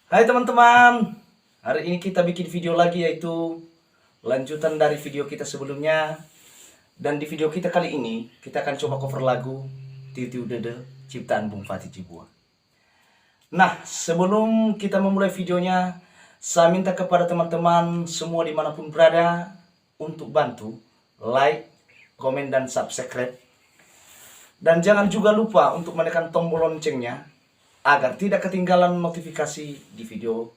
Hai teman-teman, hari ini kita bikin video lagi, yaitu lanjutan dari video kita sebelumnya. Dan di video kita kali ini kita akan coba cover lagu Tiu Tiu Dede ciptaan Bung Fatih Cibuan. Nah, sebelum kita memulai videonya, saya minta kepada teman-teman semua dimanapun berada untuk bantu like, komen, dan subscribe. Dan jangan juga lupa untuk menekan tombol loncengnya agar tidak ketinggalan notifikasi di video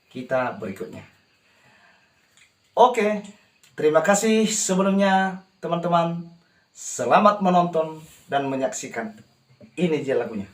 kita berikutnya. Oke, terima kasih sebelumnya teman-teman. Selamat menonton dan menyaksikan. Ini dia lagunya.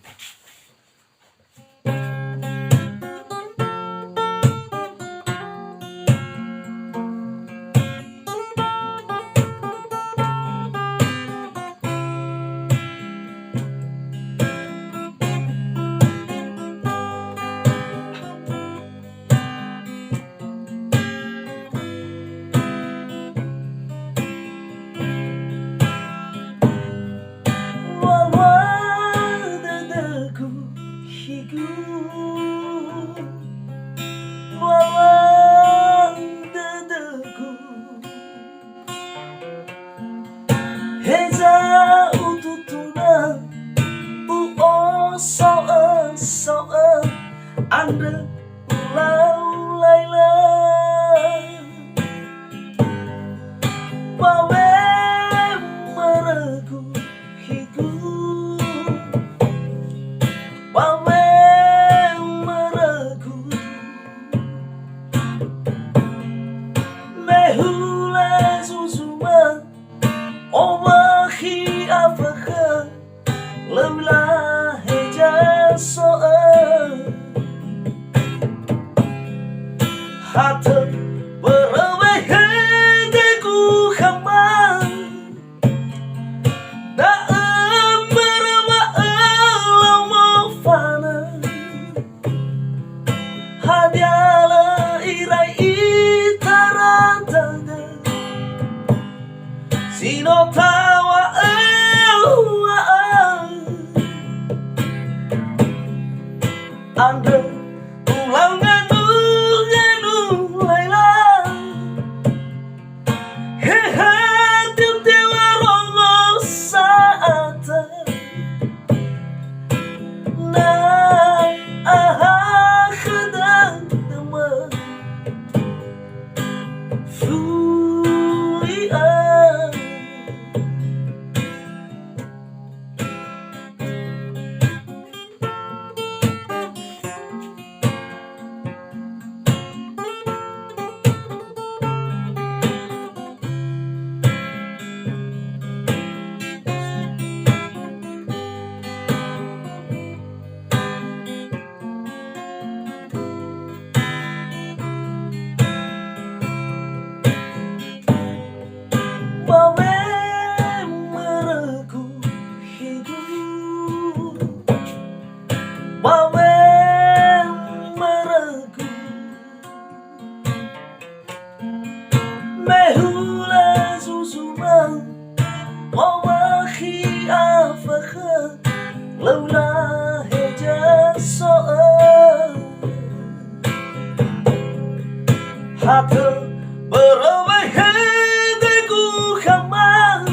Anda Laila Bawe meragu higu Bawe meragu Mehula susuma Owahi afakha Lemla heja so'an Hata berawaiku khaman Da'am berawaiku mafana Hadiala irai itaratanda Sinotawa Anda ulangan Mehula susuma Wawahi afakha Laula heja so'an Hata berawaiku khaman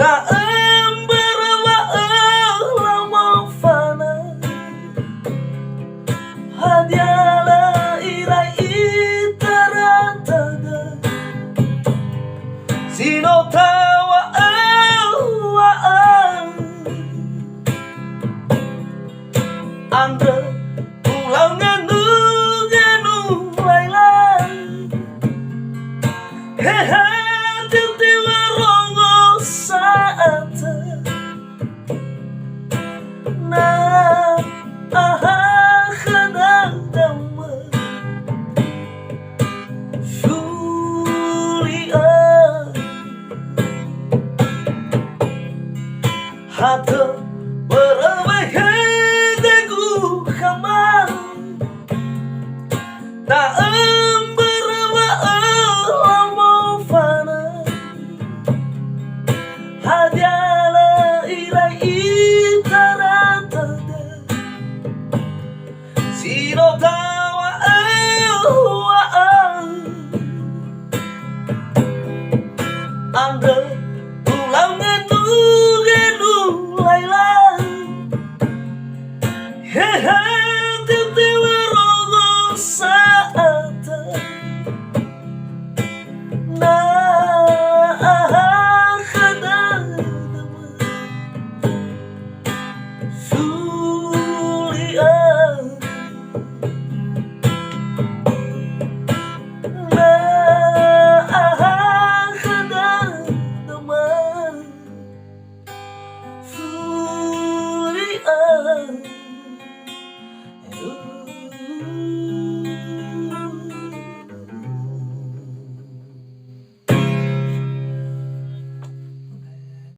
Da'am berawaiku mafana Hadiala irai Sinotawa Anda ulangan nganu Laila Hehe tiwa rongo saata Na khanang dama Hata berawaiku khaman Da'am berawaiku mafana Hadiala irai itaratanda Hehe.